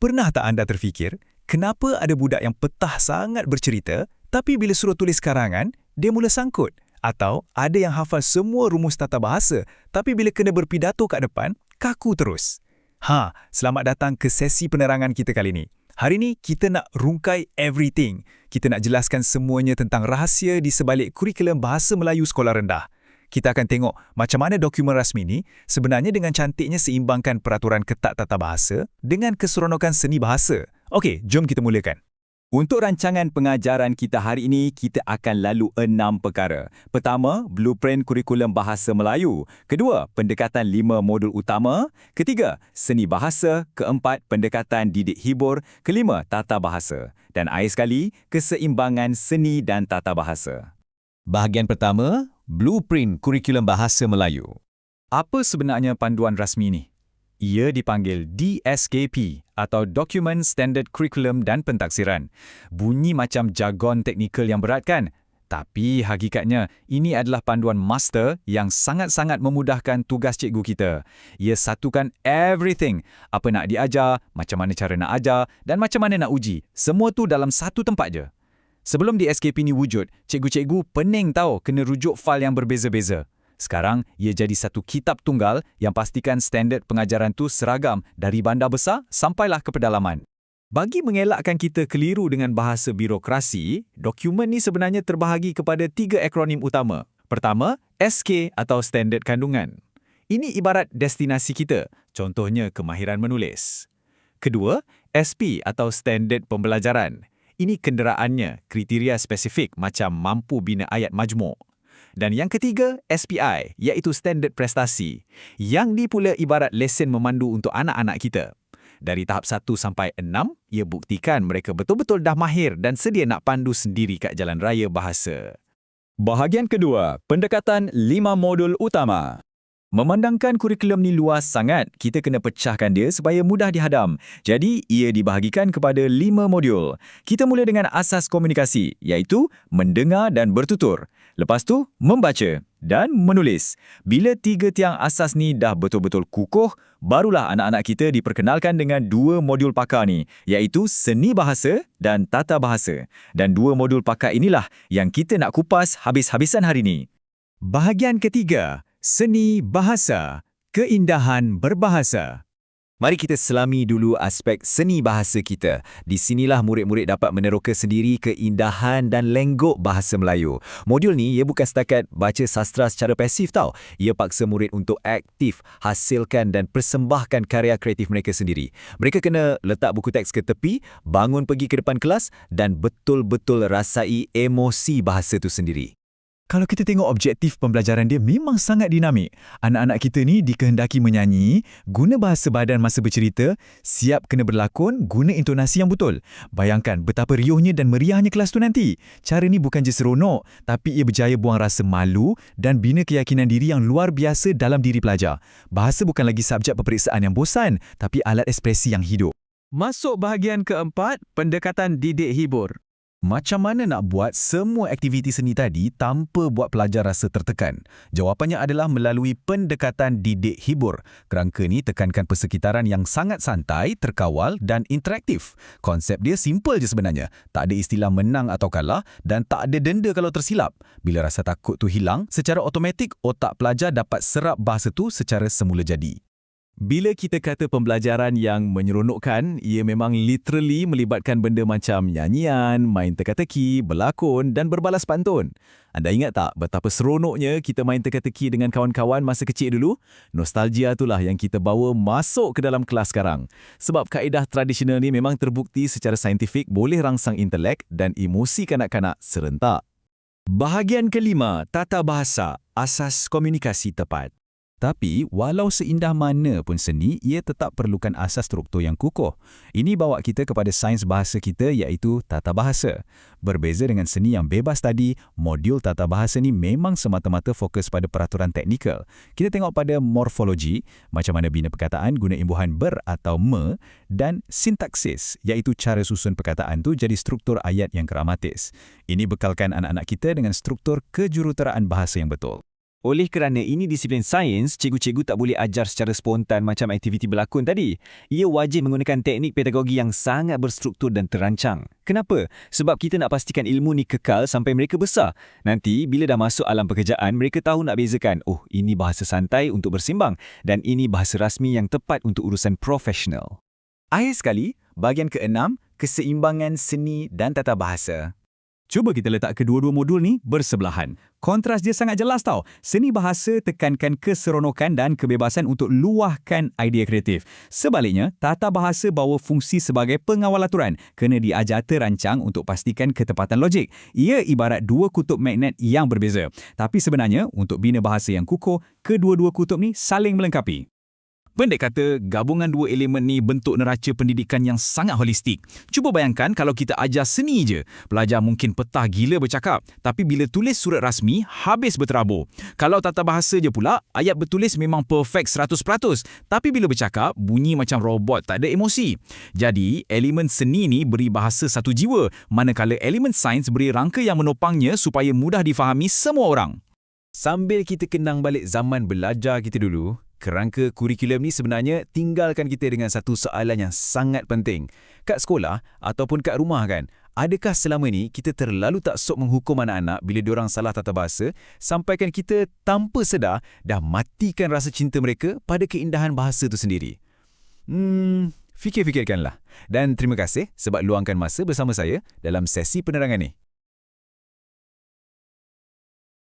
Pernah tak anda terfikir, kenapa ada budak yang petah sangat bercerita, tapi bila suruh tulis karangan, dia mula sangkut? Atau ada yang hafal semua rumus tata bahasa, tapi bila kena berpidato kat depan, kaku terus? Selamat datang ke sesi penerangan kita kali ini. Hari ini kita nak rungkai everything. Kita nak jelaskan semuanya tentang rahsia di sebalik kurikulum Bahasa Melayu Sekolah Rendah. Kita akan tengok macam mana dokumen rasmi ni sebenarnya dengan cantiknya seimbangkan peraturan ketat tata bahasa dengan keseronokan seni bahasa. Okey, jom kita mulakan. Untuk rancangan pengajaran kita hari ini, kita akan lalu 6 perkara. Pertama, blueprint kurikulum Bahasa Melayu. Kedua, pendekatan 5 modul utama. Ketiga, seni bahasa. Keempat, pendekatan didik hibur. Kelima, tata bahasa. Dan akhir sekali, keseimbangan seni dan tata bahasa. Bahagian pertama, blueprint kurikulum Bahasa Melayu. Apa sebenarnya panduan rasmi ni? Ia dipanggil DSKP atau Document Standard Curriculum dan Pentaksiran. Bunyi macam jargon teknikal yang berat kan? Tapi hakikatnya, ini adalah panduan master yang sangat-sangat memudahkan tugas cikgu kita. Ia satukan everything. Apa nak diajar, macam mana cara nak ajar dan macam mana nak uji. Semua tu dalam satu tempat je. Sebelum DSKP ni wujud, cikgu-cikgu pening tahu kena rujuk fail yang berbeza-beza. Sekarang, ia jadi satu kitab tunggal yang pastikan standard pengajaran tu seragam dari bandar besar sampailah ke pedalaman. Bagi mengelakkan kita keliru dengan bahasa birokrasi, dokumen ni sebenarnya terbahagi kepada 3 akronim utama. Pertama, SK atau Standard Kandungan. Ini ibarat destinasi kita, contohnya kemahiran menulis. Kedua, SP atau Standard Pembelajaran. Ini kenderaannya, kriteria spesifik macam mampu bina ayat majmuk. Dan yang ketiga, SPI, iaitu standard prestasi. Yang ni pula ibarat lesen memandu untuk anak-anak kita. Dari tahap 1 sampai 6, ia buktikan mereka betul-betul dah mahir dan sedia nak pandu sendiri kat jalan raya bahasa. Bahagian kedua, pendekatan 5 modul utama. Memandangkan kurikulum ni luas sangat, kita kena pecahkan dia supaya mudah dihadam. Jadi, ia dibahagikan kepada 5 modul. Kita mula dengan asas komunikasi, iaitu mendengar dan bertutur. Lepas tu, membaca dan menulis. Bila 3 tiang asas ni dah betul-betul kukuh, barulah anak-anak kita diperkenalkan dengan 2 modul pakar ni, iaitu seni bahasa dan tata bahasa. Dan 2 modul pakar inilah yang kita nak kupas habis-habisan hari ni. Bahagian ketiga, seni bahasa, keindahan berbahasa. Mari kita selami dulu aspek seni bahasa kita. Di sinilah murid-murid dapat meneroka sendiri keindahan dan lenggok bahasa Melayu. Modul ni ia bukan setakat baca sastra secara pasif tau. Ia paksa murid untuk aktif, hasilkan dan persembahkan karya kreatif mereka sendiri. Mereka kena letak buku teks ke tepi, bangun pergi ke depan kelas dan betul-betul rasai emosi bahasa tu sendiri. Kalau kita tengok objektif pembelajaran dia memang sangat dinamik. Anak-anak kita ni dikehendaki menyanyi, guna bahasa badan masa bercerita, siap kena berlakon, guna intonasi yang betul. Bayangkan betapa riuhnya dan meriahnya kelas tu nanti. Cara ni bukan je seronok, tapi ia berjaya buang rasa malu dan bina keyakinan diri yang luar biasa dalam diri pelajar. Bahasa bukan lagi subjek peperiksaan yang bosan, tapi alat ekspresi yang hidup. Masuk bahagian keempat, pendekatan didik hibur. Macam mana nak buat semua aktiviti seni tadi tanpa buat pelajar rasa tertekan? Jawapannya adalah melalui pendekatan didik hibur. Kerangka ni tekankan persekitaran yang sangat santai, terkawal dan interaktif. Konsep dia simple je sebenarnya. Tak ada istilah menang atau kalah dan tak ada denda kalau tersilap. Bila rasa takut tu hilang, secara automatik otak pelajar dapat serap bahasa tu secara semula jadi. Bila kita kata pembelajaran yang menyeronokkan, ia memang literally melibatkan benda macam nyanyian, main teka-teki, berlakon dan berbalas pantun. Anda ingat tak betapa seronoknya kita main teka-teki dengan kawan-kawan masa kecil dulu? Nostalgia itulah yang kita bawa masuk ke dalam kelas sekarang. Sebab kaedah tradisional ni memang terbukti secara saintifik boleh rangsang intelek dan emosi kanak-kanak serentak. Bahagian kelima, tata bahasa, asas komunikasi tepat. Tapi, walau seindah mana pun seni, ia tetap perlukan asas struktur yang kukuh. Ini bawa kita kepada sains bahasa kita iaitu tata bahasa. Berbeza dengan seni yang bebas tadi, modul tata bahasa ni memang semata-mata fokus pada peraturan teknikal. Kita tengok pada morfologi, macam mana bina perkataan guna imbuhan ber atau me, dan sintaksis, iaitu cara susun perkataan tu jadi struktur ayat yang gramatis. Ini bekalkan anak-anak kita dengan struktur kejuruteraan bahasa yang betul. Oleh kerana ini disiplin sains, cikgu-cikgu tak boleh ajar secara spontan macam aktiviti berlakon tadi. Ia wajib menggunakan teknik pedagogi yang sangat berstruktur dan terancang. Kenapa? Sebab kita nak pastikan ilmu ni kekal sampai mereka besar. Nanti bila dah masuk alam pekerjaan, mereka tahu nak bezakan, oh ini bahasa santai untuk bersimbang dan ini bahasa rasmi yang tepat untuk urusan profesional. Akhir sekali, bahagian ke-6, keseimbangan seni dan tata bahasa. Cuba kita letak kedua-dua modul ni bersebelahan. Kontras dia sangat jelas tau. Seni bahasa tekankan keseronokan dan kebebasan untuk luahkan idea kreatif. Sebaliknya, tata bahasa bawa fungsi sebagai pengawal aturan, kena diajar terancang untuk pastikan ketepatan logik. Ia ibarat dua kutub magnet yang berbeza. Tapi sebenarnya, untuk bina bahasa yang kukuh, kedua-dua kutub ni saling melengkapi. Pendek kata, gabungan dua elemen ni bentuk neraca pendidikan yang sangat holistik. Cuba bayangkan kalau kita ajar seni je. Pelajar mungkin petah gila bercakap, tapi bila tulis surat rasmi, habis berterabur. Kalau tata bahasa je pula, ayat bertulis memang perfect 100%, tapi bila bercakap, bunyi macam robot, tak ada emosi. Jadi, elemen seni ni beri bahasa satu jiwa, manakala elemen sains beri rangka yang menopangnya supaya mudah difahami semua orang. Sambil kita kenang balik zaman belajar kita dulu, kerangka kurikulum ni sebenarnya tinggalkan kita dengan satu soalan yang sangat penting. Kat sekolah ataupun kat rumah kan, adakah selama ni kita terlalu tak sok menghukum anak-anak bila diorang salah tata bahasa, sampaikan kita tanpa sedar dah matikan rasa cinta mereka pada keindahan bahasa tu sendiri? Fikir-fikirkanlah. Dan terima kasih sebab luangkan masa bersama saya dalam sesi penerangan ni.